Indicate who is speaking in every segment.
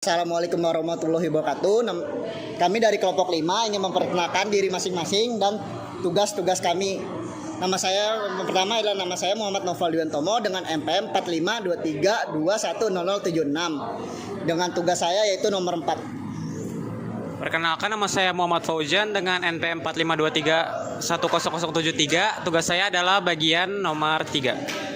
Speaker 1: Assalamualaikum warahmatullahi wabarakatuh. Kami dari kelompok 5 ingin memperkenalkan diri masing-masing dan tugas-tugas kami. Nama saya pertama adalah nama saya Muhammad Noval Diwantomo dengan NPM 4523210076 dengan tugas saya yaitu nomor 4.
Speaker 2: Perkenalkan, nama saya Muhammad Fauzan dengan NPM 4523100073. Tugas saya adalah bagian nomor 3.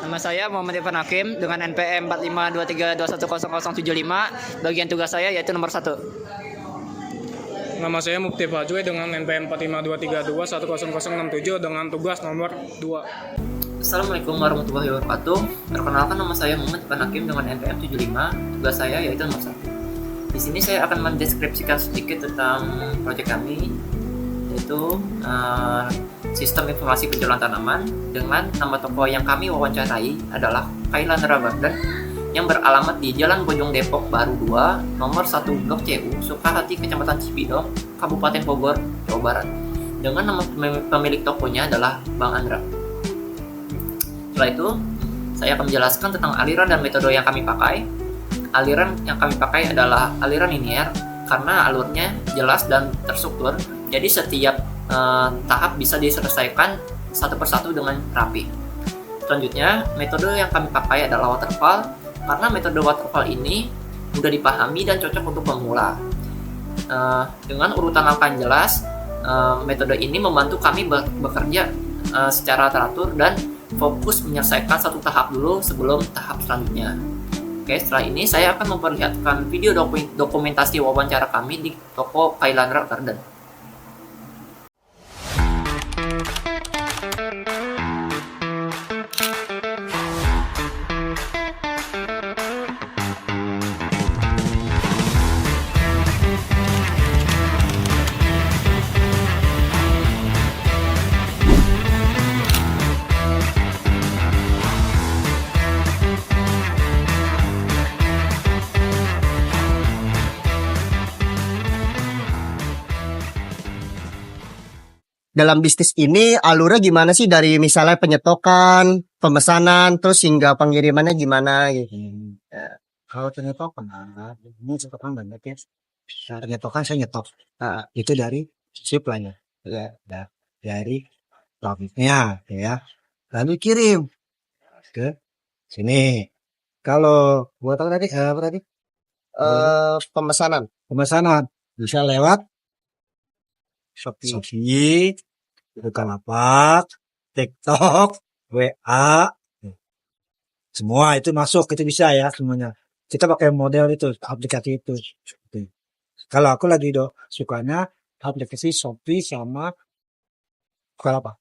Speaker 3: Nama saya Muhammad Irfan Hakim dengan NPM 4523210075. Bagian tugas saya yaitu nomor 1.
Speaker 4: Nama saya Mukti Fajwe dengan NPM 4523210067 dengan tugas nomor 2.
Speaker 5: Assalamualaikum warahmatullahi wabarakatuh. Perkenalkan, nama saya Muhammad Irfan Hakim dengan NPM 75. Tugas saya yaitu nomor 1. Di sini saya akan mendeskripsikan sedikit tentang proyek kami, yaitu sistem informasi penjualan tanaman dengan nama toko yang kami wawancarai adalah Kailandra Garden yang beralamat di Jalan Bojong Depok Baru 2, nomor 1 Blok CU, Sukahati, Kecamatan Cibidong, Kabupaten Bogor, Jawa Barat. Dengan nama pemilik tokonya adalah Bang Andra. Setelah itu, saya akan menjelaskan tentang aliran dan metode yang kami pakai. Aliran yang kami pakai adalah aliran linear karena alurnya jelas dan terstruktur. Jadi setiap tahap bisa diselesaikan satu persatu dengan rapi. Selanjutnya, metode yang kami pakai adalah waterfall karena metode waterfall ini mudah dipahami dan cocok untuk pemula. Dengan urutan langkah yang jelas, metode ini membantu kami bekerja secara teratur dan fokus menyelesaikan satu tahap dulu sebelum tahap selanjutnya. Oke, setelah ini saya akan memperlihatkan video dokumentasi wawancara kami di toko Kailandra Garden.
Speaker 1: Dalam bisnis ini alurnya gimana sih dari misalnya penyetokan, pemesanan, terus hingga pengirimannya gimana gitu?
Speaker 6: Kalau penyetokan, ini cetokan banyak ya. Penyetokan saya nyetok. Itu dari supply-nya. Dari profitnya ya. Lalu kirim ke sini. Kalau buat apa tadi?
Speaker 1: Pemesanan.
Speaker 6: Pemesanan bisa lewat Shopee, Bukalapak, TikTok, WA, semua itu masuk, itu bisa ya semuanya. Kita pakai model itu, aplikasi itu. Kalau aku lagi sukanya aplikasi Shopee sama Bukalapak.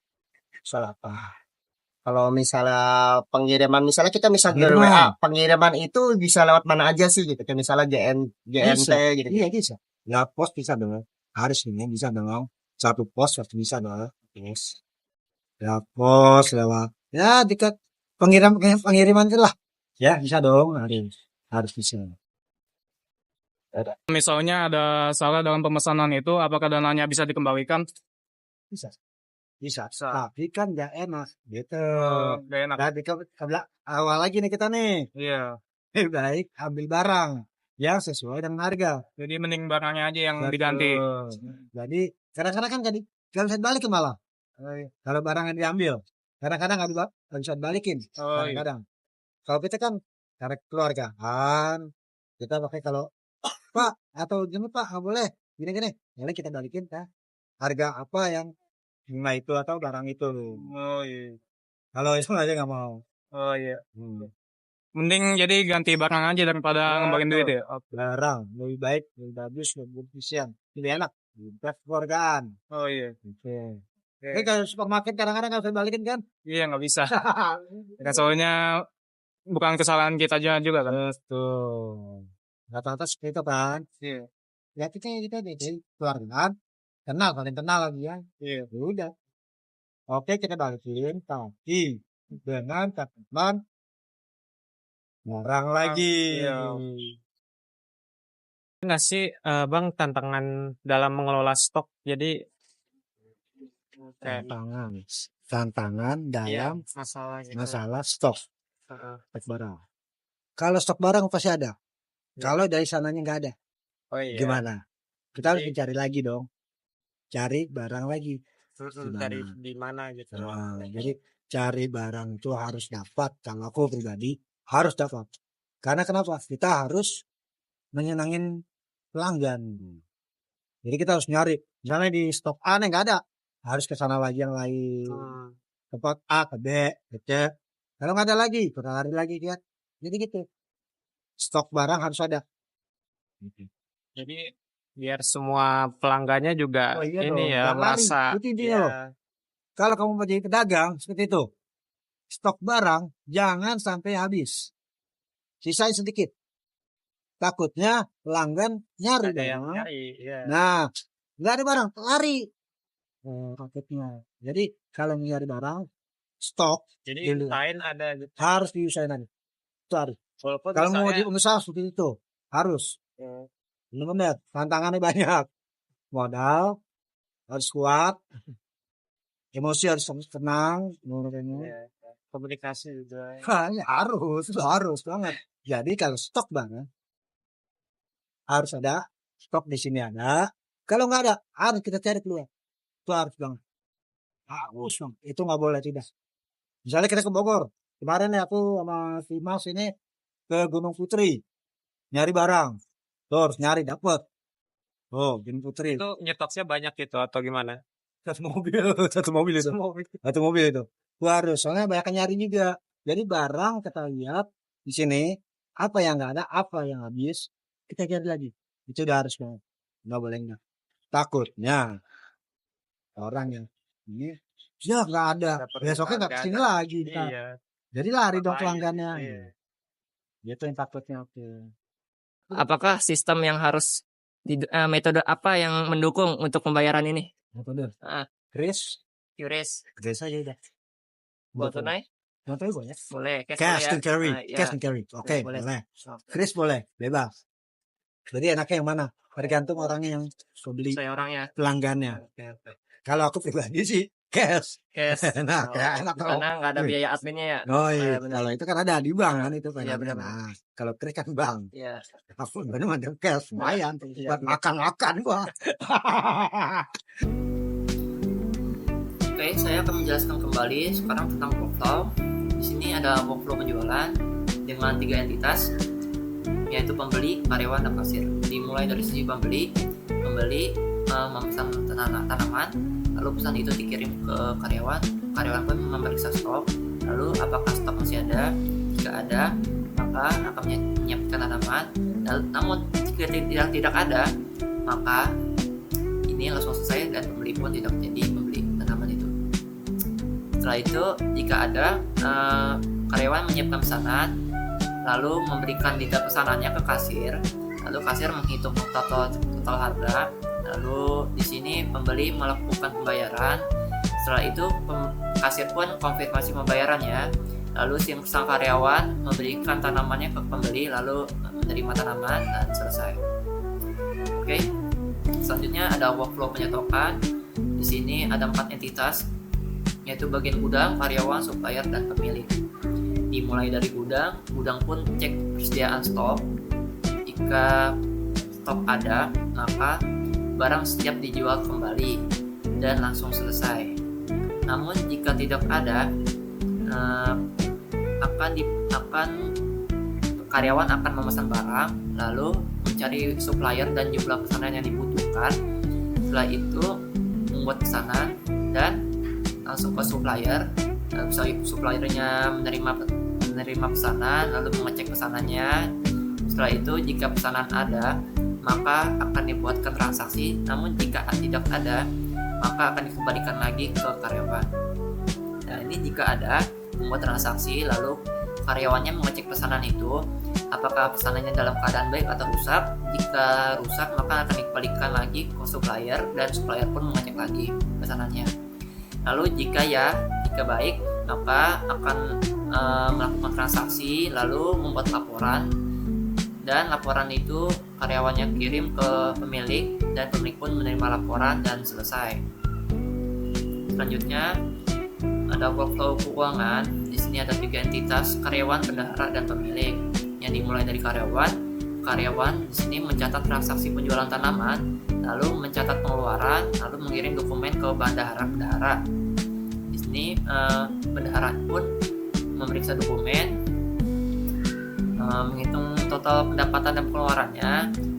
Speaker 1: Kalau misalnya pengiriman, misalnya kita dari WA, pengiriman itu bisa lewat mana aja sih gitu? Kayak misalnya GNT gitu.
Speaker 6: Iya bisa. Ya pos bisa dong. Harus ini bisa dong. Satu pos harus bisa dong. Yes. Ya pos lewat. Ya dekat pengiriman itulah. Ya bisa dong. Harus bisa.
Speaker 4: Misalnya ada salah dalam pemesanan itu, apakah dananya bisa dikembalikan?
Speaker 6: Bisa. Tapi kan gak enak. Gitu.
Speaker 4: Gak enak.
Speaker 6: Tadi awal lagi nih kita nih.
Speaker 4: Iya.
Speaker 6: Baik, ambil barang yang sesuai dengan harga.
Speaker 4: Jadi mending barangnya aja yang
Speaker 6: Betul.
Speaker 4: diganti.
Speaker 6: Jadi kadang-kadang kan gak bisa balikin malah. Kalau barang yang diambil, kadang-kadang gak bisa balikin. Kadang-kadang. Kalau kita kan karena keluargaan, kita pakai kalau Pak atau jangan Pak nggak boleh gini-gini. Jadi kita balikin kan harga apa yang bunga itu atau barang itu.
Speaker 4: Oh iya.
Speaker 6: Kalau itu aja nggak mau.
Speaker 4: Oh iya. Mending jadi ganti barang aja daripada ngembalin duit ya.
Speaker 6: Barang lebih baik, lebih bagus, lebih efisien, lebih enak. Lebih keluargaan.
Speaker 4: Oh iya.
Speaker 6: Oke. Kalau supermarket kadang-kadang nggak bisa balikin kan?
Speaker 4: Iya, nggak bisa. Kan soalnya bukan kesalahan kita aja juga kan.
Speaker 6: Betul. Rata-rata seperti itu kan?
Speaker 4: Iya.
Speaker 6: Ya kita di keluargaan. Kenal, saling kenal lagi ya.
Speaker 4: Iya.
Speaker 6: Udah. Oke, kita balikin, tapi dengan catatan barang lagi.
Speaker 4: Iya.
Speaker 2: Nggak sih, Bang, tantangan dalam mengelola stok? Jadi
Speaker 6: Tantangan dalam
Speaker 2: masalah gitu.
Speaker 6: masalah stok barang. Kalau stok barang pasti ada. Kalau dari sananya nggak ada,
Speaker 2: Oh iya.
Speaker 6: gimana? Kita harus
Speaker 2: Jadi-
Speaker 6: mencari lagi dong. Cari barang lagi.
Speaker 2: Cari di mana gitu.
Speaker 6: Nah, jadi cari barang itu harus dapat. Kalau aku pribadi harus dapat. Karena kenapa? Kita harus menyenangin pelanggan. Jadi kita harus nyari. Misalnya di stok A nih nggak ada, harus ke sana lagi yang lain. Tempat A ke B, ke C. Kalau nggak ada lagi, kita lari lagi kan. Jadi gitu. Stok barang harus ada.
Speaker 2: Jadi biar semua pelanggannya juga
Speaker 6: Oh iya
Speaker 2: ini
Speaker 6: dong,
Speaker 2: ya
Speaker 6: jangan lari.
Speaker 2: merasa.
Speaker 6: Itu dia loh. Kalau kamu mau jadi pedagang seperti itu, stok barang jangan sampai habis. Sisain sedikit. Takutnya pelanggan nyari
Speaker 2: Ada yang
Speaker 6: dong.
Speaker 2: nyari. Iya.
Speaker 6: Nah, nggak ada barang, lari. Takutnya. Jadi kalau nyari barang, stok
Speaker 2: Jadi
Speaker 6: Dulu.
Speaker 2: usahain ada gitu.
Speaker 6: harus diusahain aja. Itu harus.
Speaker 2: Walaupun
Speaker 6: Kalau mau
Speaker 2: misalnya-
Speaker 6: jadi pengusaha seperti itu, harus. Benar-benar, tantangannya banyak. Modal, harus kuat. Emosi harus tenang.
Speaker 2: Iya, komunikasi juga.
Speaker 6: Ya, harus banget. Jadi kalau stok banget, harus ada. Stok di sini ada. Kalau nggak ada, harus kita cari keluar. Itu harus banget. Harus bang. Itu nggak boleh tidak. Misalnya kita ke Bogor. Kemarin ya aku sama si Mas ini ke Gunung Putri. Nyari barang. Tuh harus nyari dapet. Oh, Gunung Putri.
Speaker 2: Itu nyetoknya banyak gitu atau gimana?
Speaker 6: Satu mobil itu. Satu mobil itu. Gua harus, soalnya banyak yang nyari juga. Jadi barang kita lihat di sini, apa yang nggak ada, apa yang habis, kita cari lagi. Itu udah harus banget. Nggak boleh nggak. Takutnya orang yang ini, ya nggak ada.
Speaker 2: Dapet
Speaker 6: Besoknya nggak
Speaker 2: nggak
Speaker 6: kesini
Speaker 2: ada.
Speaker 6: lagi. Kita.
Speaker 2: Iya.
Speaker 6: Jadi lari dong
Speaker 2: Lain,
Speaker 6: pelanggannya.
Speaker 2: iya.
Speaker 6: Gitu yang takutnya. Oke.
Speaker 3: Apakah sistem yang harus metode apa yang mendukung untuk pembayaran ini?
Speaker 6: Metode.
Speaker 3: Ah.
Speaker 6: Kris,
Speaker 3: QRIS,
Speaker 6: kris aja udah.
Speaker 3: buat tunai?
Speaker 6: Yang tunai boleh.
Speaker 3: Boleh,
Speaker 6: Cash
Speaker 3: boleh
Speaker 6: and carry.
Speaker 3: Ah, iya.
Speaker 6: Cash and carry. Oke,
Speaker 3: Boleh.
Speaker 6: boleh.
Speaker 3: Oke.
Speaker 6: Kris boleh, bebas. Jadi enaknya yang mana? Tergantung orangnya yang suka beli,
Speaker 3: Saya orangnya.
Speaker 6: pelanggannya.
Speaker 3: Oke.
Speaker 6: Kalau aku pribadi sih cash.
Speaker 3: Cash.
Speaker 6: Nah,
Speaker 3: Oh,
Speaker 6: kayak enak kalau.
Speaker 3: karena nggak ada biaya adminnya ya.
Speaker 6: Oh iya,
Speaker 3: benar.
Speaker 6: kalau itu kan ada di bank kan itu
Speaker 3: Iya,
Speaker 6: kan.
Speaker 3: benar.
Speaker 6: Nah, kalau kris kan bank.
Speaker 3: Iya.
Speaker 6: Aku benar ada cash, lumayan tuh
Speaker 3: Iya,
Speaker 6: buat
Speaker 3: iya.
Speaker 6: makan-makan gua.
Speaker 5: Oke, saya akan menjelaskan kembali sekarang tentang workflow. Di sini ada workflow penjualan dengan 3 entitas, yaitu pembeli, karyawan, dan kasir. Dimulai dari sisi pembeli memesan tanaman, lalu pesan itu dikirim ke karyawan pun memeriksa stok, lalu apakah stok masih ada. Jika ada, maka akan menyiapkan tanaman. Namun jika tidak ada, maka ini langsung selesai dan pembeli pun tidak jadi membeli tanaman itu. Setelah itu, jika ada, karyawan menyiapkan pesanan, lalu memberikan data pesanannya ke kasir, lalu kasir menghitung total harga, lalu di sini pembeli melakukan pembayaran. Setelah itu kasir pun konfirmasi pembayarannya, lalu sang karyawan memberikan tanamannya ke pembeli, lalu menerima tanaman dan selesai. Oke. Selanjutnya ada workflow penyetokan. Di sini ada 4 entitas, yaitu bagian gudang, karyawan, supplier, dan pemilik. Dimulai dari gudang pun cek persediaan stok. Jika stok ada, maka barang siap dijual kembali dan langsung selesai. Namun jika tidak ada, karyawan akan memesan barang, lalu mencari supplier dan jumlah pesanan yang dibutuhkan. Setelah itu membuat pesanan dan langsung ke supplier. Suppliernya menerima pesanan, lalu mengecek pesanannya. Setelah itu jika pesanan ada, maka akan dibuatkan transaksi. Namun jika tidak ada, maka akan dikembalikan lagi ke karyawan. Nah, ini jika ada, membuat transaksi, lalu karyawannya mengecek pesanan itu apakah pesanannya dalam keadaan baik atau rusak. Jika rusak, maka akan dikembalikan lagi ke supplier dan supplier pun mengecek lagi pesanannya. Lalu jika baik, maka akan melakukan transaksi, lalu membuat laporan, dan laporan itu karyawannya kirim ke pemilik dan pemilik pun menerima laporan dan selesai. Selanjutnya ada workflow keuangan. Di sini ada 3 entitas, karyawan, bendahara, dan pemilik. Yang dimulai dari karyawan karyawan di sini mencatat transaksi penjualan tanaman, lalu mencatat pengeluaran, lalu mengirim dokumen ke bendahara. Di sini bendahara pun memeriksa dokumen, menghitung total pendapatan dan pengeluarannya,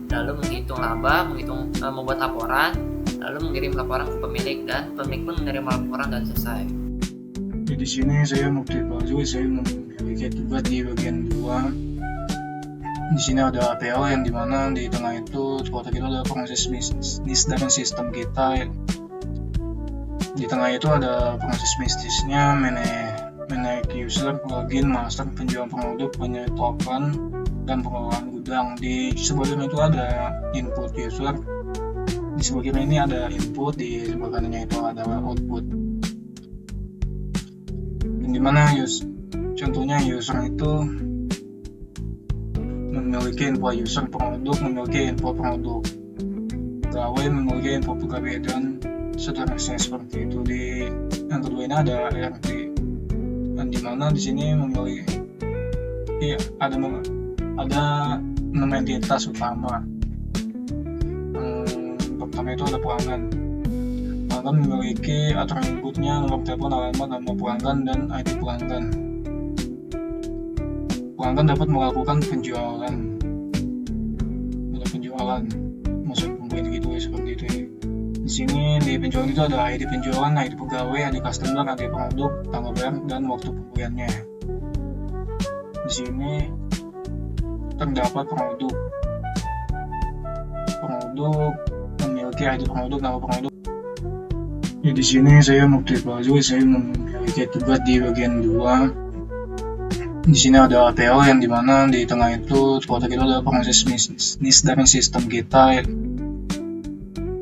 Speaker 5: lalu menghitung laba, membuat laporan, lalu mengirim laporan ke pemilik, dan pemilik pun menerima laporan dan selesai.
Speaker 7: Di sini saya Mukti Baju, saya memiliki tugas di bagian 2. Di sini ada APL yang dimana di tengah itu terletak itu ada proses bisnis dan sistem kita. Di tengah itu ada proses bisnisnya, manage user, login, master, penjualan produk, penyetokan, dan pengelolaan gudang. Di sebagian itu ada input user, di sebagian ini ada input, di sebagiannya itu ada output. Dimana contohnya user itu memiliki info user produk, memiliki info produk pegawai, memiliki info pegawai, dan seterusnya seperti itu. Di yang kedua ini ada ERP, dan dimana di sini memiliki ada 6 entitas utama. Pertama itu ada pelanggan. Pelanggan memiliki atributnya nomor telepon, alamat, nama pelanggan, dan ID pelanggan. Pelanggan dapat melakukan penjualan, maksud pembelian gitu ya, seperti itu ya. Di sini di penjualan itu ada ID penjualan, ID pegawai, ID customer, ID produk, tanggal bayar, dan waktu pembeliannya. Di sini terdapat produk memiliki ID produk, nama produk. Di sini saya Mukti Baju, saya memiliki tugas di bagian 2. Di sini ada APL yang dimana di tengah itu terletak itu ada proses bisnis dan sistem kita.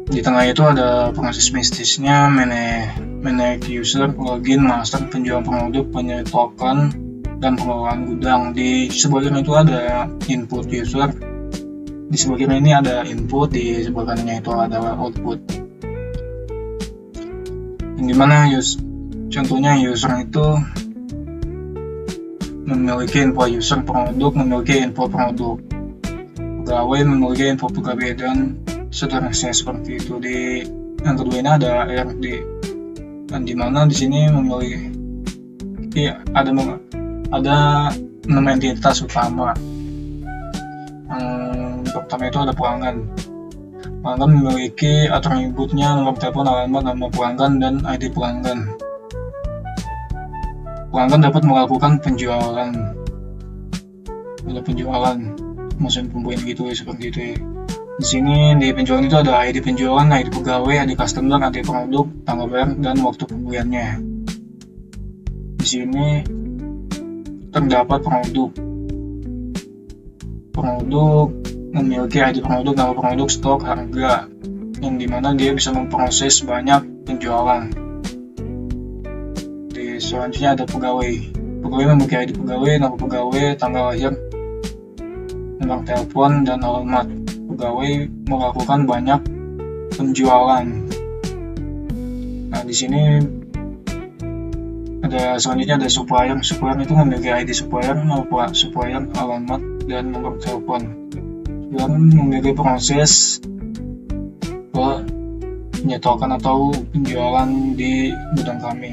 Speaker 7: Di tengah itu ada proses bisnisnya, manage user, login, master, penjualan produk, penyetokan, dan pengelolaan gudang. Di sebagian itu ada input user, di sebagian ini ada input, di sebagiannya itu ada output. Yang dimana contohnya user itu memiliki info user produk, memiliki info produk pegawai, memiliki info pegawai, dan seterusnya seperti itu. Di yang kedua ini ada ERP, dan dimana di sini memiliki ada 6 entitas utama. Pertama itu ada pelanggan. Pelanggan memiliki atributnya nomor telepon, alamat, nama pelanggan, dan ID pelanggan. Pelanggan dapat melakukan penjualan, maksud pembelian gitu ya, seperti itu ya. Di sini di penjualan itu ada ID penjualan, ID pegawai, ID customer, ID produk, tanggal bayar, dan waktu pembeliannya. Di sini terdapat produk memiliki ID produk, nama produk, stok, harga, yang dimana dia bisa memproses banyak penjualan. Selanjutnya ada pegawai memiliki ID pegawai, nama pegawai, tanggal lahir, nomor telepon, dan alamat. Pegawai melakukan banyak penjualan. Nah, di sini selanjutnya ada supplier itu memiliki ID supplier, nama supplier, alamat, dan nomor telepon. Dan memiliki proses penyetokan atau penjualan di gudang kami.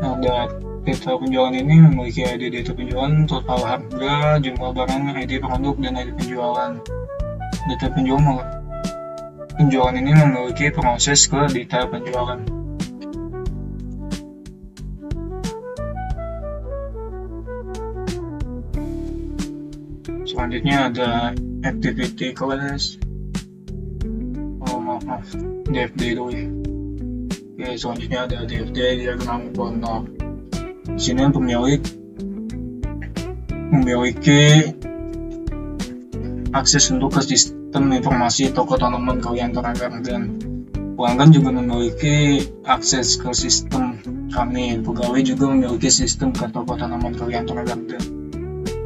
Speaker 7: Ada data penjualan ini memiliki ID data penjualan, total harga, jumlah barang, ID produk, dan ID penjualan. Data penjualan ini memiliki proses ke data penjualan. Selanjutnya ada activity class. DFD dulu ya. Oke, selanjutnya ada DFD, diagram kontur. Di sini pemilik memiliki akses untuk ke sistem informasi toko tanaman kalian terangkan, dan pelanggan juga memiliki akses ke sistem kami. Pegawai juga memiliki sistem ke toko tanaman kalian terangkan.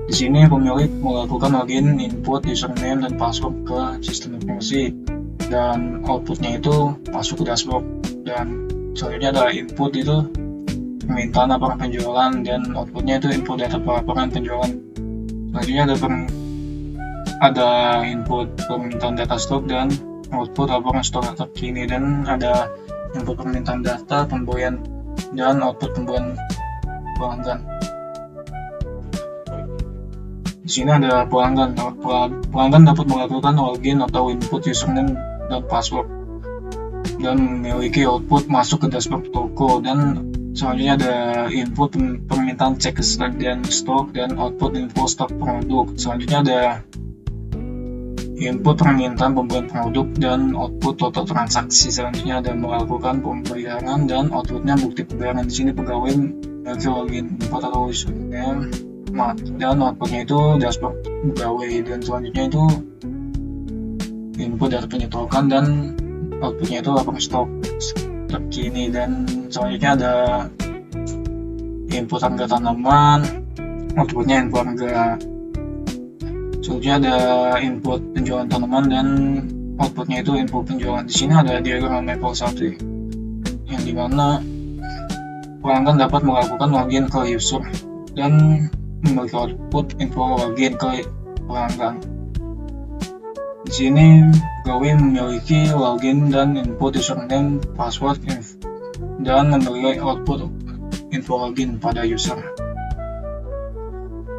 Speaker 7: Di sini pemilik melakukan login, input username dan password ke sistem informasi, dan outputnya itu masuk ke dashboard. Dan selanjutnya ada input itu permintaan laporan penjualan, dan outputnya itu info data laporan penjualan. Selanjutnya ada ada input permintaan data stok dan output laporan stok terkini, dan ada input permintaan data pembelian dan output pembelian pelanggan. Di sini ada pelanggan. Pelanggan dapat melakukan login atau input username dan password dan memiliki output masuk ke dashboard toko, dan selanjutnya ada input permintaan cek kesediaan stok dan output info stok produk. Selanjutnya ada input permintaan pembelian produk dan output total transaksi. Selanjutnya ada melakukan pembayaran dan outputnya bukti pembayaran. Di sini pegawai memiliki login, input atau username, dan outputnya itu dashboard pegawai. Dan selanjutnya itu input data penyetokan dan outputnya itu laporan stok terkini. Dan selanjutnya ada input harga tanaman, outputnya info harga. Selanjutnya ada input penjualan tanaman dan outputnya itu info penjualan. Di sini ada diagram level 1 yang dimana pelanggan dapat melakukan login ke user dan memiliki output info login ke pelanggan. Di sini pegawai memiliki login dan input username, password, dan memiliki output info login pada user.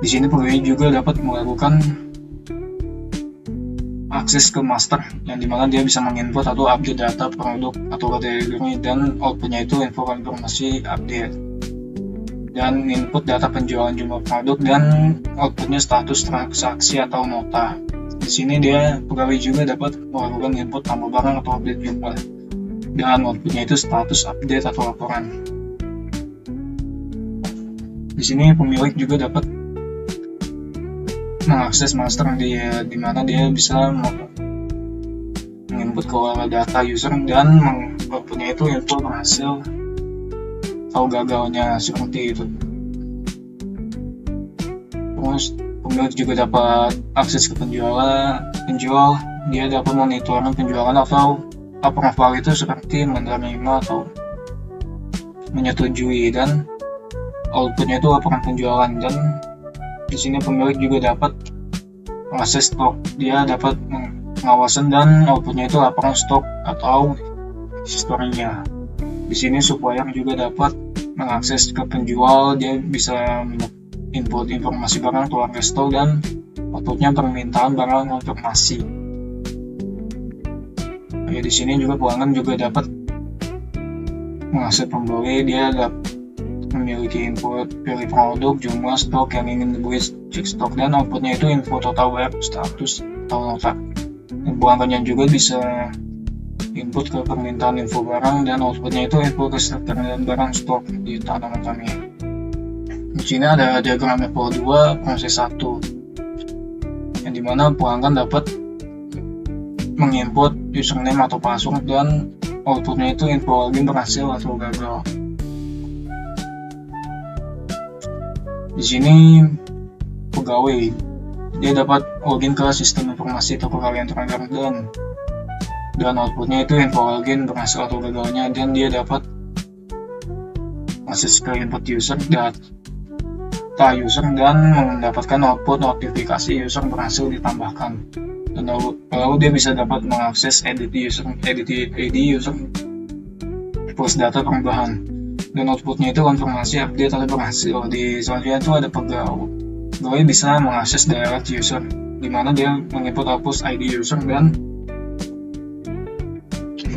Speaker 7: Di sini pegawai juga dapat melakukan akses ke master, yang dimana dia bisa menginput atau update data produk atau kategori, dan outputnya itu informasi update, dan input data penjualan jumlah produk, dan outputnya status transaksi atau nota. Di sini dia pegawai juga dapat melakukan input tambah barang atau update jumlah, dan outputnya itu status update atau laporan. Di sini pemilik juga dapat mengakses master di mana dia bisa menginput ke data user dan outputnya itu info berhasil atau gagalnya seperti itu. Terus pemilik juga dapat akses ke penjual, dia dapat monitoring penjualan atau approval itu seperti menerima atau menyetujui, dan outputnya itu laporan penjualan. Dan di sini pemilik juga dapat mengakses stok, dia dapat pengawasan dan outputnya itu laporan stok atau historinya. Di sini supplier juga dapat mengakses ke penjual, dia bisa input informasi barang keluarga stok dan outputnya permintaan barang konfirmasi. Ya, di sini juga pelanggan juga dapat mengakses pembeli, dia dapat memiliki input pilih produk, jumlah stok yang ingin dibeli, cek stok, dan outputnya itu info total web, status atau nota. Dan pelanggannya juga bisa input ke permintaan info barang, dan outputnya itu info ketersediaan barang stok di tanaman kami. Di sini ada diagram level 2 proses 1, yang dimana pelanggan dapat menginput username atau password, dan outputnya itu info login berhasil atau gagal. Di sini pegawai dia dapat login ke sistem informasi toko kalian teranggar, dan outputnya itu info login berhasil atau gagalnya, dan dia dapat akses ke input user, data user, dan mendapatkan output notifikasi user berhasil ditambahkan. Dan lalu dia bisa dapat mengakses edit ID user plus data perubahan, dan outputnya itu konfirmasi update atau berhasil. Di selanjutnya itu ada pegawai bisa mengakses direct user, di mana dia menginput hapus ID user dan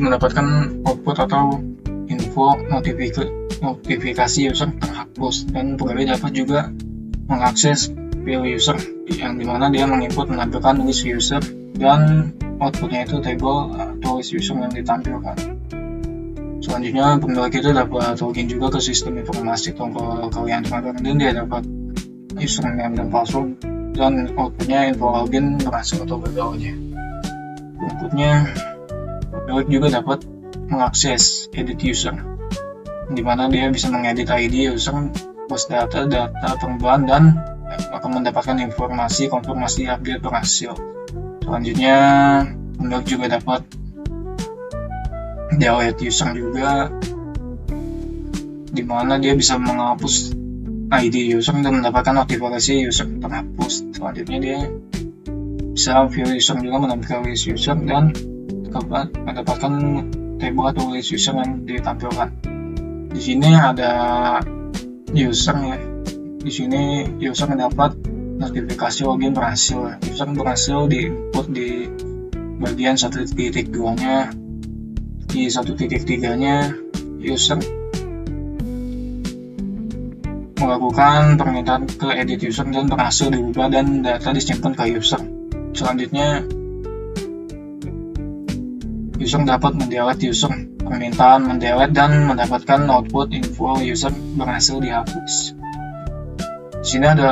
Speaker 7: mendapatkan output atau info notifikasi user terhapus. Dan pegawai dapat juga mengakses file user, yang dimana dia menginput menampilkan list user, dan outputnya itu table atau list user yang ditampilkan. Selanjutnya pemilik itu dapat login juga ke sistem informasi toko kalian teranggar, dan dia dapat username dan password, dan outputnya info login berhasil atau gagalnya. Berikutnya pemilik juga dapat mengakses edit user, di mana dia bisa mengedit ID user, plus data perubahan, dan akan mendapatkan informasi konfirmasi update berhasil. Selanjutnya pemilik juga dapat delete user juga, di mana dia bisa menghapus ID user dan mendapatkan notifikasi user terhapus. Selanjutnya dia bisa view user juga menampilkan list user dan dapat mendapatkan table atau list user yang ditampilkan. Di sini ada user ya. Di sini user mendapat notifikasi login berhasil. User berhasil diinput di bagian 1.2-nya. Di 1.3-nya user melakukan permintaan ke edit user dan berhasil diubah dan data disimpan ke user. Selanjutnya user dapat mendelete user permintaan mendelete dan mendapatkan output info user berhasil dihapus. Di sini ada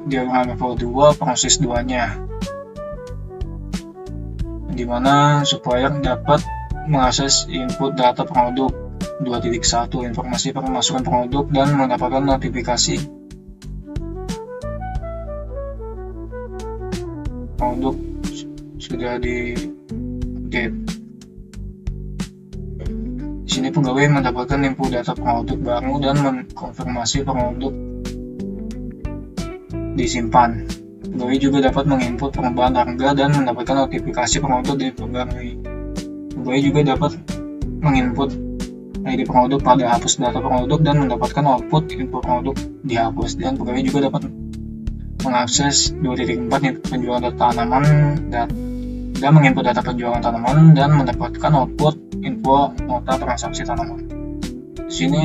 Speaker 7: diagram level 2 proses 2-nya, di mana supplier dapat mengakses input data produk 2.1 informasi pemasukan produk dan mendapatkan notifikasi produk sudah di-update. Di sini pegawai mendapatkan info data produk baru dan mengkonfirmasi produk disimpan. Pegawai juga dapat menginput perubahan harga dan mendapatkan notifikasi produk dari pegawai. Pegawai juga dapat menginput ID produk pada hapus data produk dan mendapatkan output info produk dihapus. Dan pegawai juga dapat mengakses 2.4 penjualan data tanaman dan menginput data penjualan tanaman dan mendapatkan output info nota transaksi tanaman. Di sini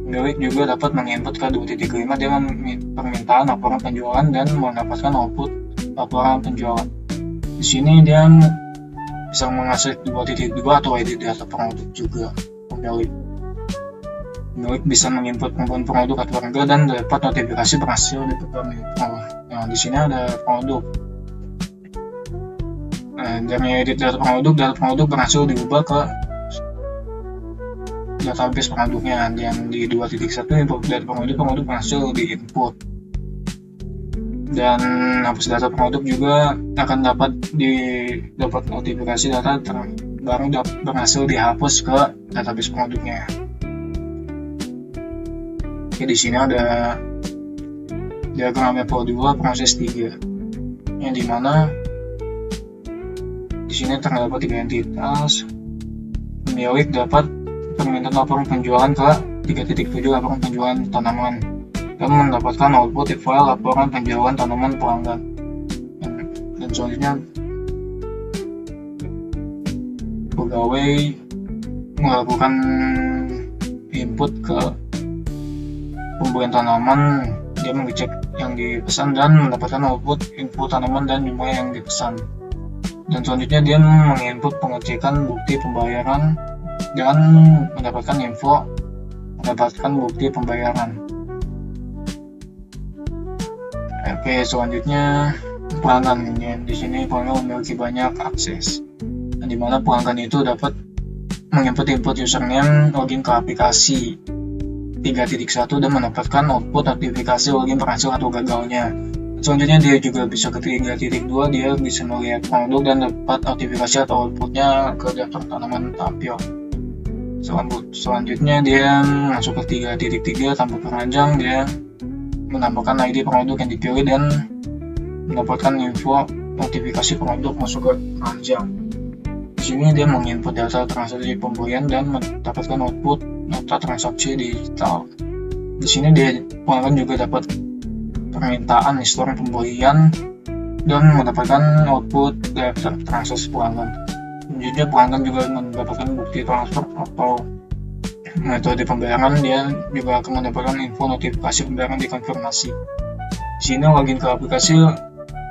Speaker 7: pegawai juga dapat menginput ke 2.5 dengan permintaan laporan penjualan dan mendapatkan output laporan penjualan. Di sini dia bisa mengakses 2.2 atau edit data produk juga. Pegawai bisa menginput pembuatan produk atau harga dan dapat notifikasi berhasil di program itu. Nah, di sini ada produk. Dari edit data produk berhasil diubah ke database produknya, dan di 2.1 input data produk berhasil diinput. Dan hapus data produk juga akan dapat notifikasi data baru berhasil dihapus ke database produknya. Oke, di sini ada diagram level 2 proses 3, yang dimana di sini terdapat 3 entitas. Pemilik dapat permintaan laporan penjualan ke 3.7 laporan penjualan tanaman dan mendapatkan output file laporan penjualan tanaman pelanggan. Dan selanjutnya pegawai melakukan input ke pembelian tanaman, dia mengecek yang dipesan dan mendapatkan output info tanaman dan jumlah yang dipesan. Dan selanjutnya dia menginput pengecekan bukti pembayaran dan mendapatkan bukti pembayaran. Oke, selanjutnya pelanggan. Di sini pelanggan memiliki banyak akses, dan di mana pelanggan itu dapat menginput username login ke aplikasi 3.1 dan mendapatkan output notifikasi login berhasil atau gagalnya. Selanjutnya dia juga bisa ke 3.2, dia bisa melihat produk dan dapat notifikasi atau outputnya ke daftar tanaman tampil. Selanjutnya dia masuk ke 3.3 tanpa keranjang, dia menambahkan ID produk yang dipilih dan mendapatkan info notifikasi produk masuk ke keranjang. Di sini dia menginput data transaksi pembelian dan mendapatkan output nota transaksi digital. Di sini dia pelanggan juga dapat permintaan histori pembelian dan mendapatkan output daftar transaksi pelanggan. Selanjutnya pelanggan juga mendapatkan bukti transfer atau metode pembayaran. Dia juga akan mendapatkan info notifikasi pembayaran dikonfirmasi. Di sini login ke aplikasi,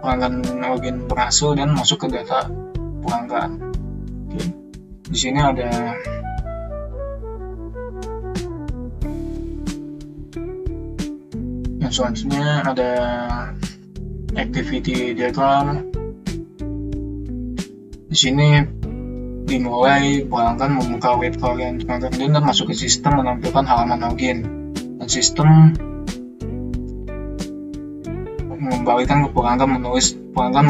Speaker 7: pelanggan login berhasil dan masuk ke data pelanggan. Oke. Di sini ada yang selanjutnya ada activity diagram. Di sini dimulai pelanggan membuka web klien dan masuk ke sistem menampilkan halaman login, dan sistem mengembalikan ke pelanggan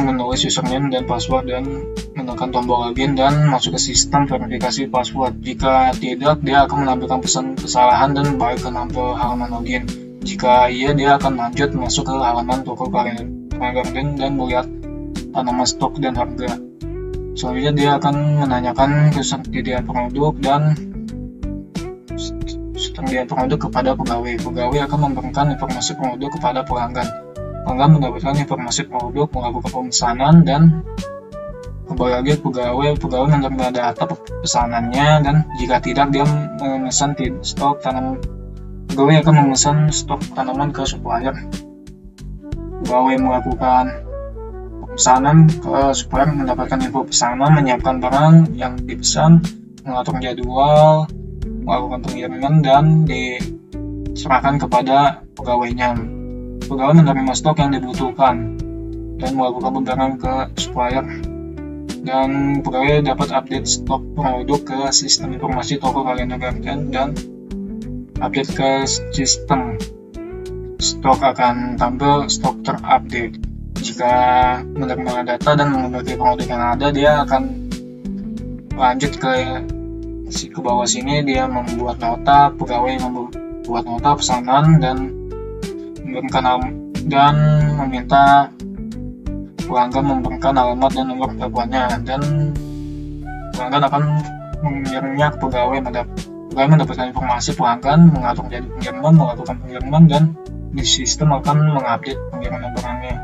Speaker 7: menulis username dan password dan menekan tombol login dan masuk ke sistem verifikasi password. Jika tidak, dia akan menampilkan pesan kesalahan dan balik ke nampil halaman login. Jika iya, dia akan lanjut masuk ke halaman toko pelanggan dan melihat tanaman stok dan harga. Selanjutnya dia akan menanyakan ketersediaan produk dan ketersediaan produk kepada pegawai. Pegawai akan memberikan informasi produk kepada pelanggan. Pelanggan mendapatkan informasi produk, melakukan pemesanan, dan kembali lagi pegawai menerima data pesanannya, dan jika tidak dia memesan stok tanaman. Pegawai akan memesan stok tanaman ke supplier. Pegawai melakukan pemesanan ke supplier, mendapatkan info pesanan, menyiapkan barang yang dipesan, mengatur jadwal, melakukan pengiriman, dan diserahkan kepada pegawainya. Pegawai menerima stok yang dibutuhkan dan melakukan pembayaran ke supplier. Dan pegawai dapat update stok produk ke sistem informasi toko kalender dan update ke sistem stok akan tampil stok terupdate. Jika menerima data dan membagi produk yang ada, dia akan lanjut ke bawah sini. Dia membuat nota, pegawai membuat nota pesanan dan meminta pelanggan memberikan alamat dan nomor teleponnya, dan pelanggan akan mengirimnya ke pegawai. Pegawai mendapatkan informasi pelanggan, mengatur jadi pengiriman, melakukan pengiriman, dan di sistem akan mengupdate pengiriman barangnya.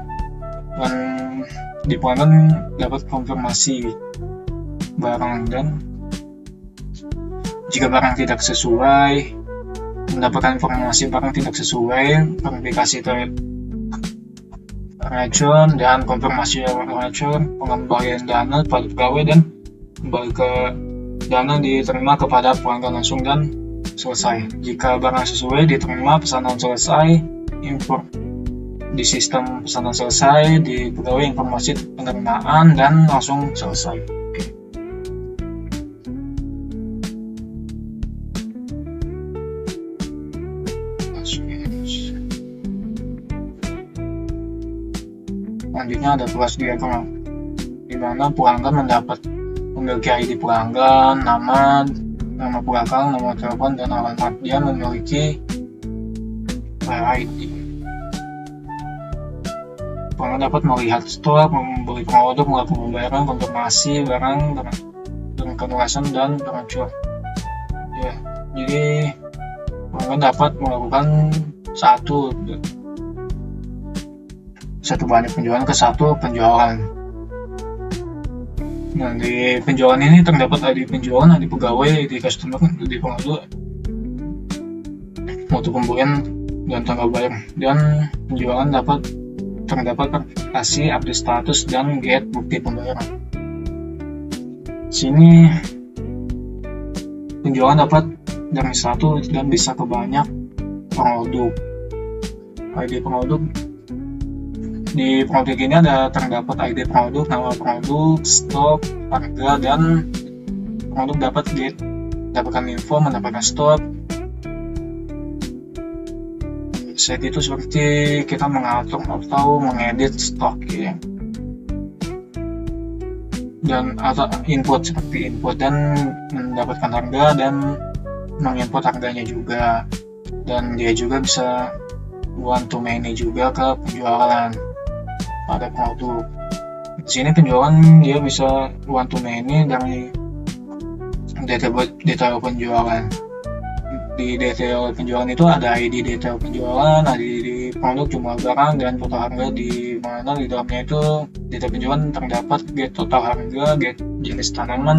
Speaker 7: Dan di pelanggan dapat konfirmasi barang, dan jika barang tidak sesuai, mendapatkan informasi barang tidak sesuai, verifikasi racun dan konfirmasi racun, pengembalian dana pada pegawai, dan kembali ke dana diterima kepada pelanggan langsung dan selesai. Jika barang sesuai, diterima, pesanan selesai, import di sistem pesanan selesai, di pegawai informasi penerimaan, dan langsung selesai. Selanjutnya ada tugas diagram, di mana pelanggan memiliki ID pelanggan, nama pelanggan, nomor telepon, dan alamat. Dia memiliki ID. Pelanggan dapat melihat stok, membeli produk, melakukan pembayaran, konfirmasi barang, dan penugasan, dan pengacur. Ya, jadi pelanggan dapat melakukan satu banyak penjualan ke satu penjualan. Nah, di penjualan ini terdapat ID penjualan, ID pegawai, ID customer, ID pengaduan, mutu pembelian, dan tanggal bayar. Dan penjualan terdapat verifikasi, update status, dan get bukti pembayaran. Sini penjualan dapat dari satu dan bisa ke banyak produk. ID produk, di produk ini terdapat ID produk, nama produk, stok, harga, dan produk dapatkan info, mendapatkan stok. Set itu seperti kita mengatur atau mengedit stok ya. Dan atau input seperti input dan mendapatkan harga dan menginput harganya juga. Dan dia juga bisa one to many juga ke penjualan pada produk. Di sini penjualan dia bisa one to many dari detail penjualan. Di detail penjualan itu ada ID detail penjualan, ID produk, jumlah barang, dan total harga, di mana di dalamnya itu detail penjualan terdapat get total harga, get jenis tanaman,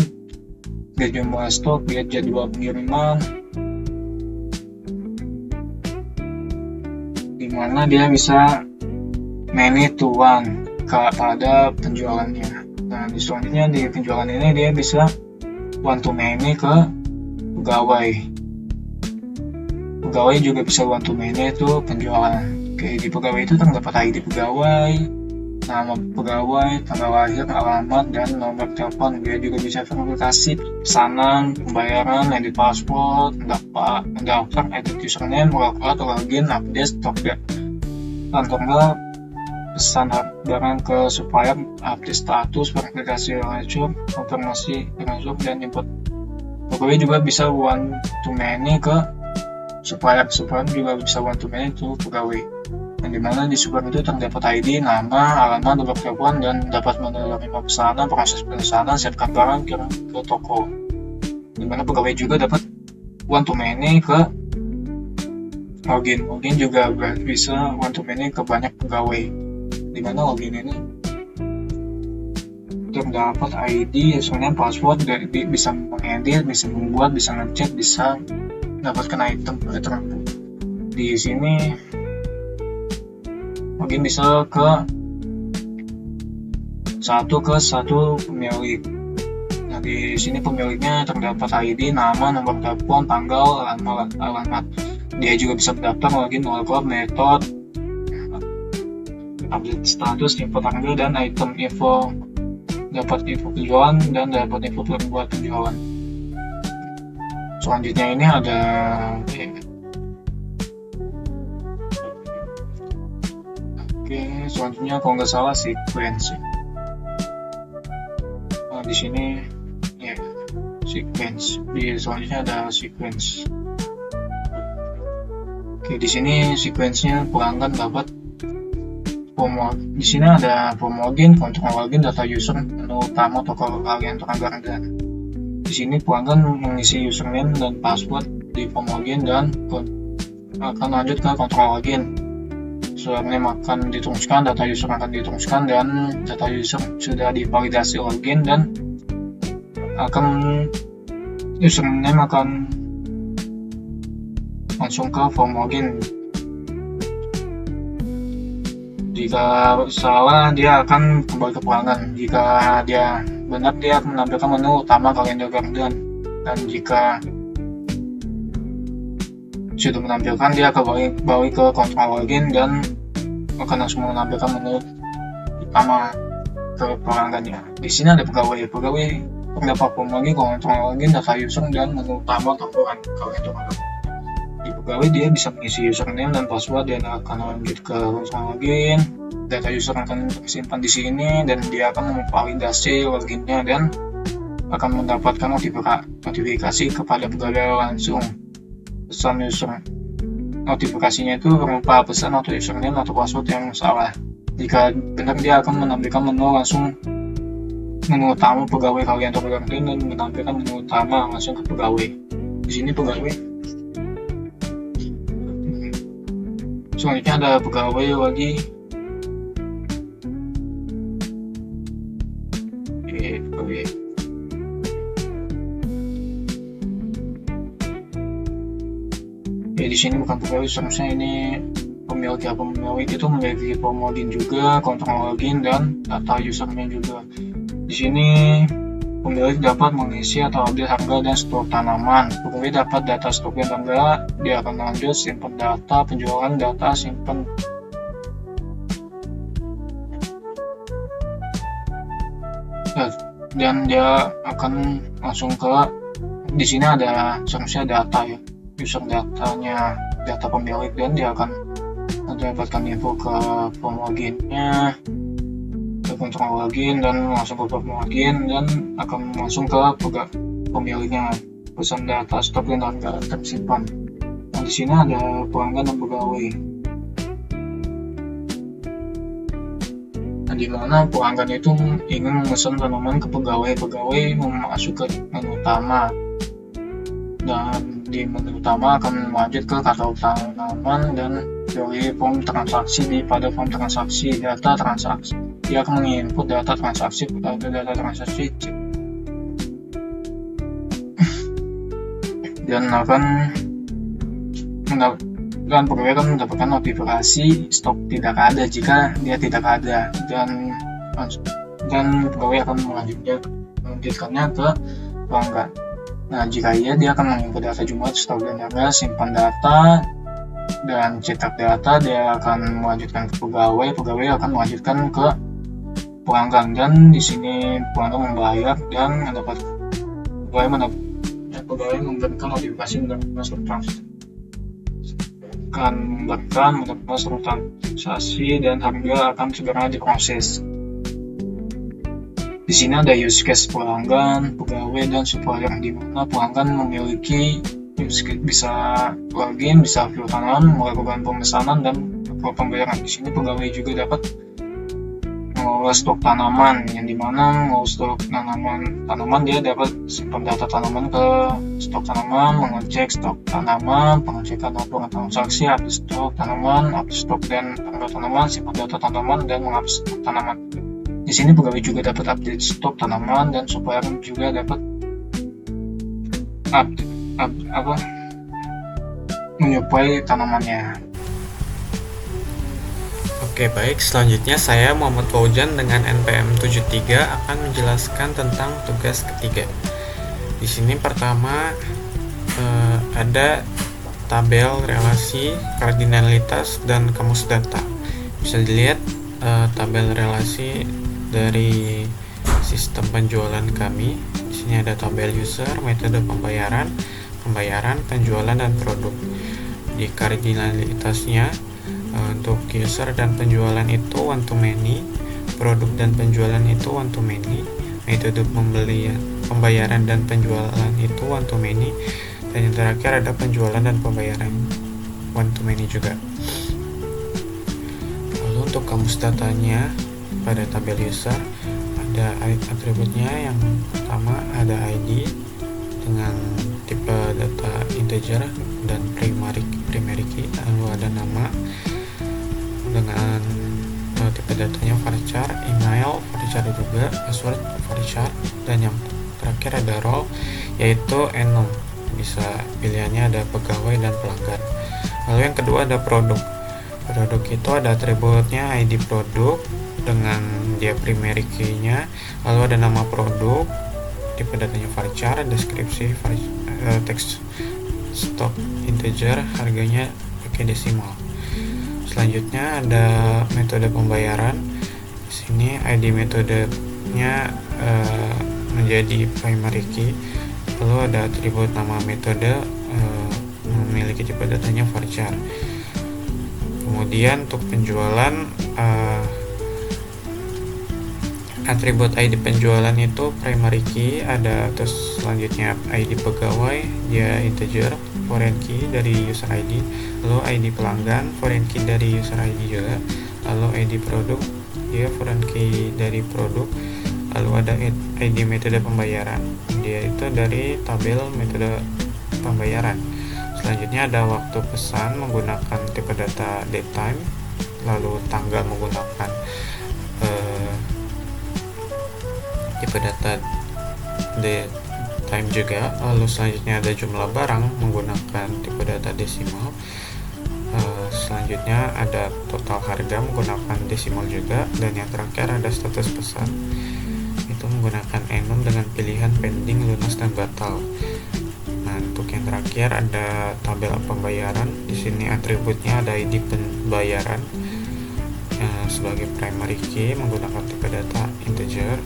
Speaker 7: get jumlah stok, get jadwal pengiriman, di mana dia bisa many to one pada penjualannya. Nah, di selanjutnya di penjualan ini dia bisa one to many ke pegawai. Pegawai juga bisa one to many itu penjualan. Oke, di pegawai itu terdapat ID pegawai, nama pegawai, tanggal lahir, alamat, dan nomor telepon. Dia juga bisa verifikasi pesanan, pembayaran, edit paspor, mendaftar, edit username, login, login, update stok kantornya, pesan barang ke supplier, update status, verifikasi racun, konfirmasi racun, dan input. Pegawai juga bisa one to many ke supplier juga bisa one to many ke pegawai. yang dimana di super itu terdapat ID, nama, alamat, nomor telepon, dan dapat menerima pesanan, proses pemesanan, siapkan barang ke toko. Dimana pegawai juga dapat one to many ke login juga bisa one to many ke banyak pegawai. Dimana login ini terdapat ID, username, password, bisa mengedit, bisa membuat, bisa ngecek, bisa dapatkan item tertentu. Di sini mungkin bisa ke satu pemilik. Nah, di sini pemiliknya terdapat ID, nama, nomor telepon, tanggal, alamat. Dia juga bisa mendaftar login, wallcard, metode, update status, info tanggal, dan item info, dapat info penjualan, dan dapat info buat penjualan. Selanjutnya ini ada selanjutnya kalau nggak salah sequence. Nah, di sini ya sequence. Di selanjutnya ada sequence. Oke, di sini sequence-nya pelanggan dapat di sini ada form login, kontrol login, data user, menu utama, toko kalian teranggar. Di sini pelanggan mengisi username dan password di form login dan akan lanjut ke kontrol login. Username akan diteruskan, data user akan diteruskan, dan data user sudah divalidasi login dan username akan langsung ke form login. Jika salah, dia akan kembali ke pelanggan. Jika dia benar, dia akan menampilkan menu utama kalender garden, dan jika sudah menampilkan, dia akan balik ke kontrol login dan akan langsung menampilkan menu utama ke pelanggannya. Di sini ada pegawai terdapat form login, kontrol login, data user, dan menu utama toko kalender garden. Di pegawai dia bisa mengisi username dan password dan akan lanjut ke kontrol login. Data user akan disimpan di sini dan dia akan memvalidasi loginnya dan akan mendapatkan notifikasi kepada pegawai langsung. Pesan user, notifikasinya itu berupa pesan atau username atau password yang salah. Jika benar, dia akan menampilkan menu utama pegawai kalian tergarden dan menampilkan menu utama langsung ke pegawai. Di sini pegawai. Selanjutnya ada pegawai lagi. Di sini bukan pegawai, seharusnya ini pemilik itu memiliki form login juga, kontrol login, dan data usernya juga. Di sini pemilik dapat mengisi atau update harga dan stok tanaman. Pegawai dapat data stok dan harga. Dia akan lanjut simpan data penjualan, data simpan dan dia akan langsung ke di sini ada seharusnya data ya, user datanya, data pemilik, dan dia akan mendapatkan info ke form loginnya, ke kontrol login, dan langsung ke form login, dan akan langsung ke pemiliknya, pesan data stok dan harga tersimpan. Nah, di sini ada pelanggan dan pegawai. Nah, di mana pelanggan itu ingin memesan tanaman ke pegawai memasuk ke menu utama, dan di menu utama akan lanjut ke katalog tanaman dan pilih form transaksi. Pada form transaksi, data transaksi, dia akan menginput data transaksi dan pegawai akan mendapatkan notifikasi stok tidak ada jika dia tidak ada, dan pegawai akan melanjutkannya ke pelanggan. Nah, jika iya, dia akan menginput data jumlah stok dan harga, simpan data, dan cetak data. Dia akan melanjutkan ke pegawai akan melanjutkan ke pelanggan, dan di sini pelanggan membayar dan pegawai memberikan notifikasi menerima surat transaksi dan harga akan segera diproses. Di sini ada use case pelanggan, pegawai, dan supplier, di mana pelanggan memiliki use case bisa login, bisa view tanaman, melakukan pemesanan, dan pembayaran. Di sini pegawai juga dapat mengelola stok tanaman, yang dimana mengelola stok tanaman dia dapat simpan data tanaman ke stok tanaman, mengecek stok tanaman, pengecekan laporan transaksi, update stok tanaman, update stok dan tanggal tanaman, simpan data tanaman, dan mengupdate stok tanaman. Di sini pegawai juga dapat update stok tanaman, dan supplier juga dapat menyuplai tanamannya.
Speaker 2: Oke, baik. Selanjutnya saya Muhammad Fauzan dengan NPM 73 akan menjelaskan tentang tugas ketiga. Di sini pertama ada tabel relasi, kardinalitas, dan kamus data. Bisa dilihat tabel relasi dari sistem penjualan kami. Di sini ada tabel user, metode pembayaran, penjualan, dan produk. Di kardinalitasnya untuk user dan penjualan itu one to many, produk dan penjualan itu one to many, metode pembayaran dan penjualan itu one to many, dan yang terakhir ada penjualan dan pembayaran one to many juga. Lalu untuk kamus datanya pada tabel user ada atributnya. Yang pertama ada ID dengan tipe data integer dan primary key, lalu ada nama dengan tipe datanya varchar, email varchar juga, password varchar, dan yang terakhir ada role yaitu enum. Bisa pilihannya ada pegawai dan pelanggan. Lalu yang kedua ada produk. Produk itu ada atributnya ID produk dengan dia primary key-nya, lalu ada nama produk, tipe datanya varchar, deskripsi teks stok integer, harganya pakai desimal. Selanjutnya ada metode pembayaran. Di sini ID metodenya menjadi primary key. Lalu ada atribut nama metode memiliki tipe datanya varchar. Kemudian untuk penjualan atribut ID penjualan itu primary key ada, terus selanjutnya ID pegawai dia integer, foreign key dari user ID, lalu ID pelanggan foreign key dari user ID juga, lalu ID produk dia foreign key dari produk, lalu ada ID metode pembayaran dia itu dari tabel metode pembayaran. Selanjutnya ada waktu pesan menggunakan tipe data date time, lalu tanggal menggunakan tipe data date time juga. Lalu selanjutnya ada jumlah barang menggunakan tipe data desimal. Selanjutnya ada total harga menggunakan desimal juga, dan yang terakhir ada status pesan itu menggunakan enum dengan pilihan pending, lunas, dan batal. Nah, untuk yang terakhir ada tabel pembayaran. Di sini atributnya ada ID pembayaran sebagai primary key menggunakan tipe data integer.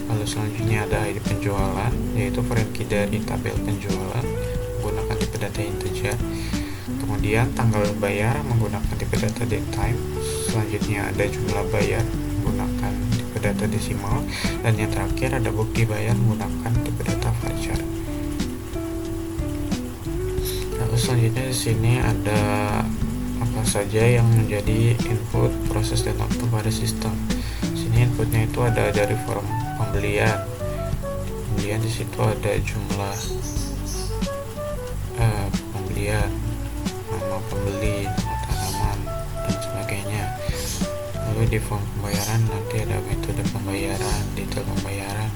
Speaker 2: Lalu selanjutnya ada ID penjualan yaitu foreign key dari tabel penjualan menggunakan tipe data integer. Kemudian tanggal bayar menggunakan tipe data date time. Selanjutnya ada jumlah bayar menggunakan tipe data desimal, dan yang terakhir ada bukti bayar menggunakan tipe data varchar. Lalu selanjutnya di sini ada apa saja yang menjadi input, proses, dan output pada sistem. Di sini inputnya itu ada dari form pembelian. Di situ ada jumlah pembelian, nama pembeli, nama tanaman, dan sebagainya. Lalu di form pembayaran nanti ada metode pembayaran, detail pembayaran,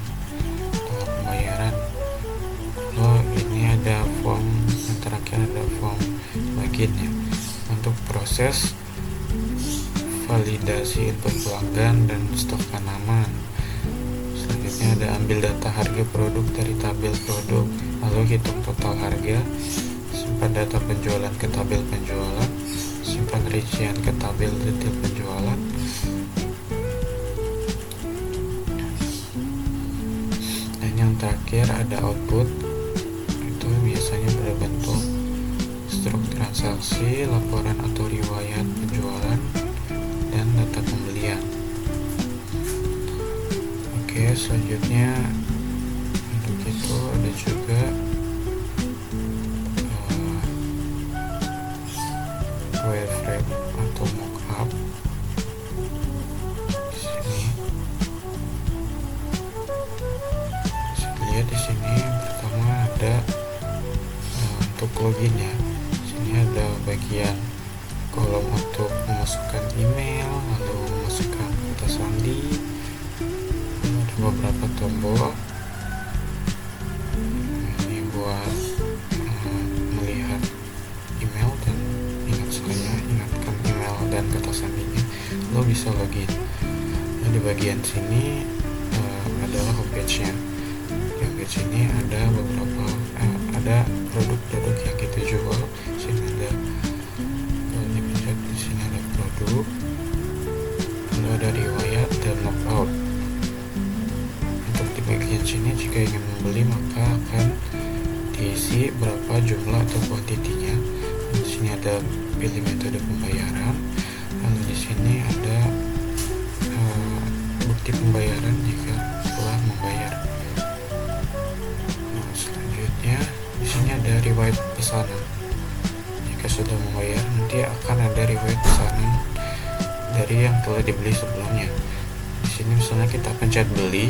Speaker 2: tanggal pembayaran. Lalu ini ada form, yang terakhir ada form bagiannya untuk proses validasi input pelanggan dan stok tanaman. Selanjutnya ada ambil data harga produk dari tabel produk, lalu hitung total harga, simpan data penjualan ke tabel penjualan, simpan rincian ke tabel detail penjualan. Dan yang terakhir ada output, itu biasanya berbentuk struk transaksi, laporan atau riwayat penjualan, dan data pembelian. Oke, selanjutnya untuk itu ada juga wireframe atau mockup. lihat di sini pertama ada untuk login ya. Sini ada bagian kolom untuk memasukkan email, lalu memasukkan kata sandi. Ada beberapa tombol. Ini buat melihat email dan ingatkan email dan kata sandinya. Lo bisa login. Nah, di bagian sini adalah homepage-nya. Di homepage ini ada beberapa ada produk-produk yang kita jual. Sini ada dipencet di sini ada produk, lalu ada riwayat dan logout. Untuk di bagian sini jika ingin membeli maka akan diisi berapa jumlah atau kuantitinya. Di sini ada pilih metode pembayaran, lalu di sini ada bukti pembayaran jika telah membayar. Nah, selanjutnya di sini ada riwayat pesanan. Jika sudah membayar nanti akan ada riwayat pesanan dari yang telah dibeli sebelumnya. Di sini misalnya kita pencet beli.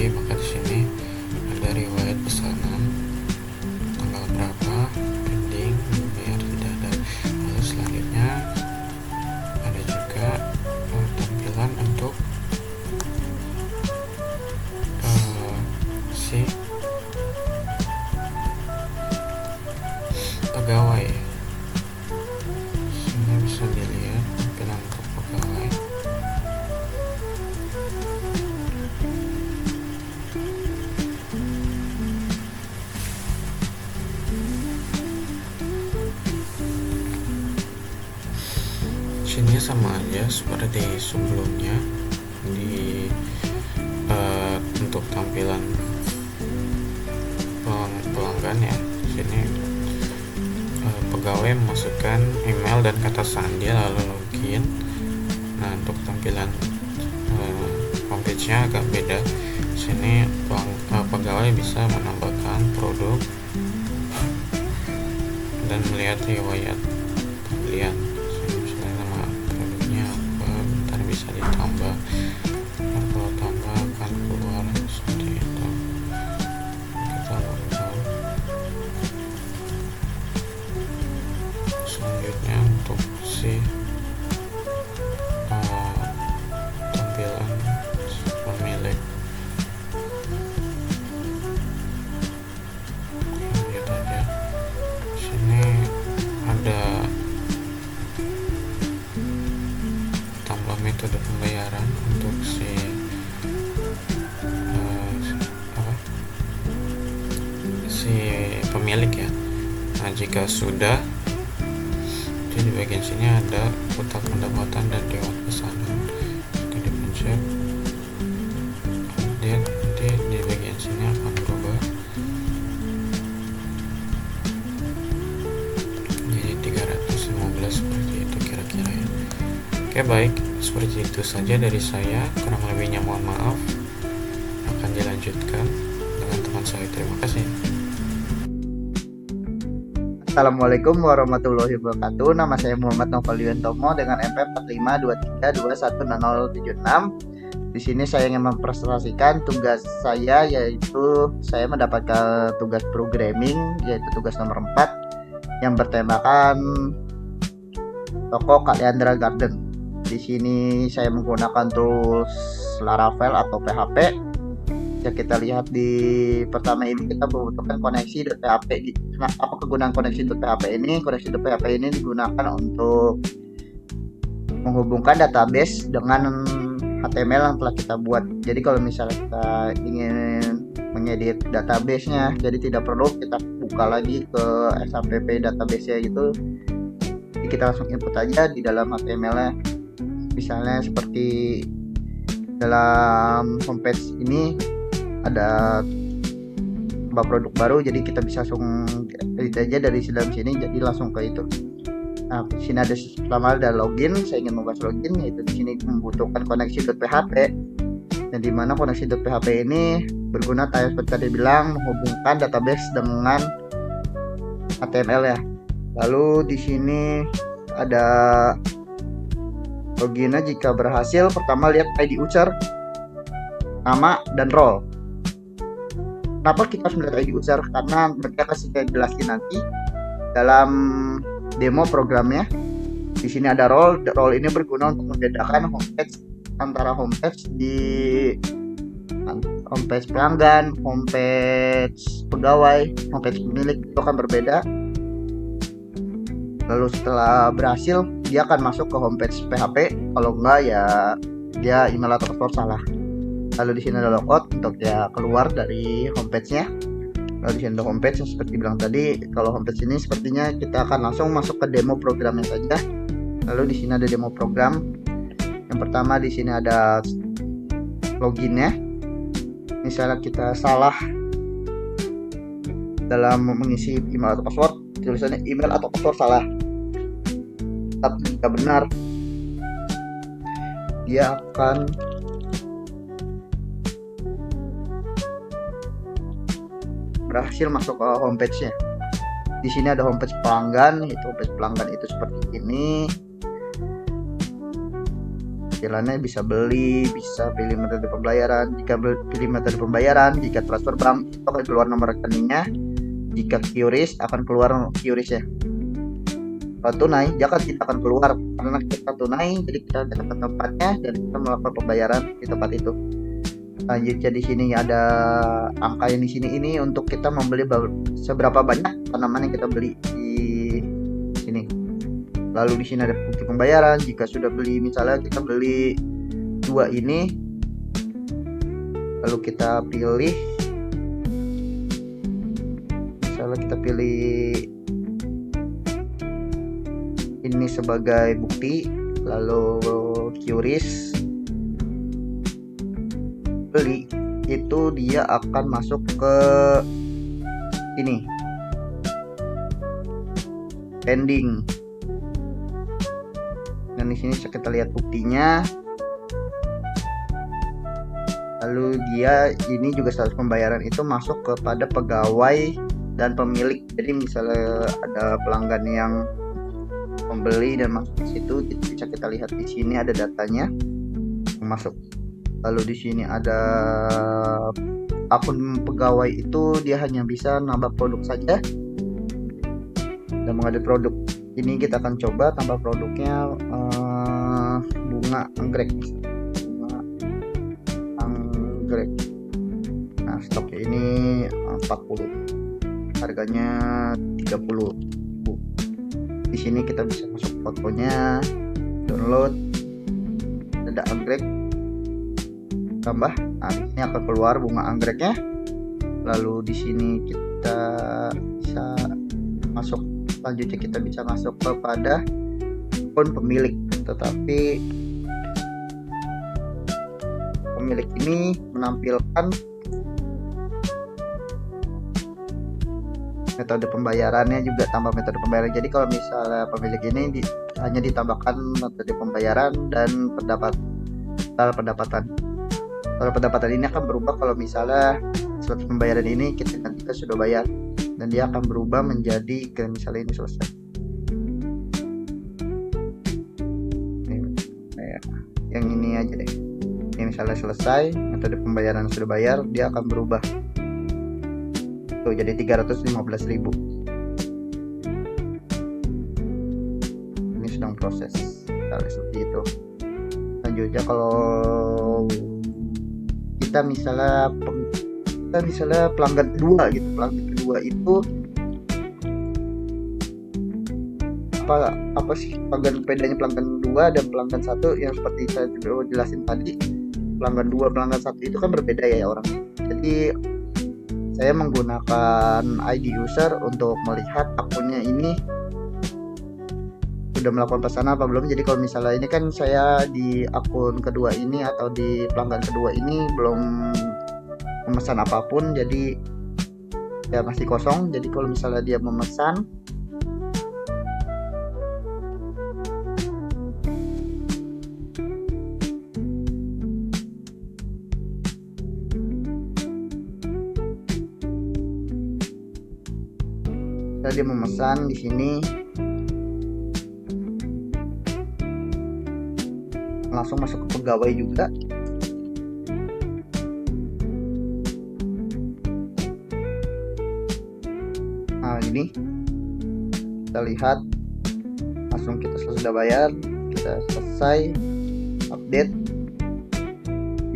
Speaker 2: Maka di sini ada riwayat pesanan, tanggal berapa, pending, bayar tidak ada. Lalu selanjutnya ada juga tampilan untuk si pegawai. Sini bisa dilihat tampilan untuk pegawai. Sini sama aja seperti sebelumnya di untuk tampilan pelanggan ya. Sini pegawai memasukkan email dan kata sandi lalu login. Nah, untuk tampilan homepage-nya agak beda. Sini pegawai bisa menambahkan produk dan melihat riwayat pembelian. Bisa ditambah, kalau tambah akan keluar seperti itu. Kita lakukan selanjutnya untuk si tampilan pemilik. Lihat aja sini ada metode pembayaran untuk si pemilik ya. Nah, jika sudah, di bagian sini ada kotak pendapatan dan riwayat pesanan. Jika dipencet, update, nanti di bagian sini akan berubah jadi 315 seperti itu kira-kira ya. Oke, baik, seperti itu saja dari saya. Kurang lebihnya mohon maaf. Akan dilanjutkan dengan teman saya. Terima kasih.
Speaker 1: Assalamualaikum warahmatullahi wabarakatuh. Nama saya Muhammad Noval Tomo dengan MP 4523210076. Di sini saya ingin mempresentasikan tugas saya, yaitu saya mendapatkan tugas programming, yaitu tugas nomor 4 yang bertemakan toko Kaliandra Garden. Di sini saya menggunakan tools Laravel atau PHP. Ya, kita lihat di pertama ini kita membutuhkan koneksi.php. Nah, apa kegunaan koneksi.php ini? Koneksi.php ini digunakan untuk menghubungkan database dengan HTML yang telah kita buat. Jadi kalau misalnya kita ingin mengedit database-nya, jadi tidak perlu kita buka lagi ke SAPP database-nya gitu. Jadi kita langsung input aja di dalam HTML-nya. Misalnya seperti dalam homepage ini ada produk baru, jadi kita bisa langsung edit aja dari dalam sini, jadi langsung ke itu. Nah, di sini ada pertama ada login. Saya ingin membahas login, yaitu di sini membutuhkan koneksi.php, dan di mana koneksi.php ini berguna seperti tadi bilang menghubungkan database dengan HTML ya. Lalu di sini ada loginnya. Jika berhasil, pertama lihat ID user, nama dan role. Kenapa kita harus melihat ID user? Karena mereka akan saya jelasin nanti dalam demo programnya. Di sini ada role. Role ini berguna untuk membedakan homepage antara homepage pelanggan, homepage pegawai, homepage pemilik, itu akan berbeda. Lalu setelah berhasil, dia akan masuk ke homepage PHP. Kalau enggak ya dia email atau password salah. Lalu di sini ada logout untuk dia keluar dari homepage-nya. Lalu di sini ada homepage yang seperti bilang tadi. Kalau homepage ini sepertinya kita akan langsung masuk ke demo programnya saja. Lalu di sini ada demo program. Yang pertama di sini ada loginnya. Misalnya kita salah dalam mengisi email atau password, tulisannya email atau password salah. Tapi jika benar, dia akan berhasil masuk ke homepage-nya. Di sini ada homepage pelanggan, itu homepage pelanggan itu seperti ini. Jalannya bisa beli, bisa pilih metode pembayaran. Jika pilih metode pembayaran, jika transfer bank itu akan keluar nomor rekeningnya. Jika QRIS akan keluar QRIS-nya. Kalau tunai, jika kita akan keluar karena kita tunai, jadi kita datang ke tempatnya dan kita melakukan pembayaran di tempat itu. Selanjutnya di sini ada angka yang di sini ini untuk kita membeli seberapa banyak tanaman yang kita beli di sini. Lalu di sini ada bukti pembayaran. Jika sudah beli, misalnya kita beli 2 ini, lalu kita pilih, misalnya kita pilih ini sebagai bukti, lalu QRIS beli, itu dia akan masuk ke ini pending. Dan di sini kita lihat buktinya. Lalu dia ini juga status pembayaran itu masuk kepada pegawai dan pemilik. Jadi misalnya ada pelanggan yang membeli dan masuk ke situ, bisa kita lihat di sini ada datanya yang masuk. Lalu di sini ada akun pegawai itu dia hanya bisa nambah produk saja dan mengedit produk. Ini kita akan coba tambah produknya bunga anggrek. Nah, stoknya ini 40. Harganya 30. Di sini kita bisa masuk fotonya, download, ada anggrek, tambah. Nah, ini akan keluar bunga anggreknya. Lalu di sini kita bisa masuk, selanjutnya kita bisa masuk kepada akun pemilik. Tetapi pemilik ini menampilkan metode pembayarannya juga, tambah metode pembayaran. Jadi kalau misalnya pemilik ini hanya ditambahkan metode pembayaran dan pendapatan. Kalau pendapatan ini akan berubah kalau misalnya suatu pembayaran ini kita sudah bayar, dan dia akan berubah menjadi kayak misalnya ini selesai. Yang ini aja deh. Ini misalnya selesai, metode pembayaran sudah bayar, dia akan berubah. Tuh jadi 315.000. Ini sedang proses. Seperti itu. Selanjutnya kalau kita misalnya pelanggan kedua gitu, pelanggan kedua itu apa sih bedanya pelanggan 2 dan pelanggan 1 yang seperti saya jelasin tadi. Pelanggan 2, pelanggan 1 itu kan berbeda ya orang. Jadi saya menggunakan ID user untuk melihat akunnya ini sudah melakukan pesanan apa belum. Jadi kalau misalnya ini kan saya di akun kedua ini atau di pelanggan kedua ini belum memesan apapun, jadi ya masih kosong. Jadi kalau misalnya dia memesan, dia memesan di sini langsung masuk ke pegawai juga. Nah ini kita lihat langsung kita sudah bayar, kita selesai update,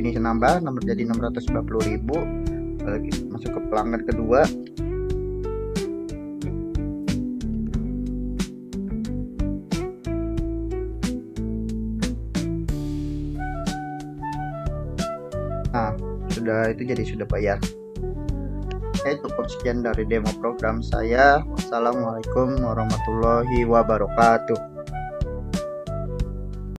Speaker 1: ini nambah nomor jadi 690.000. Lalu kita masuk ke pelanggan kedua. Nah, itu jadi sudah bayar. Cukup sekian dari demo program saya. Wassalamualaikum warahmatullahi wabarakatuh.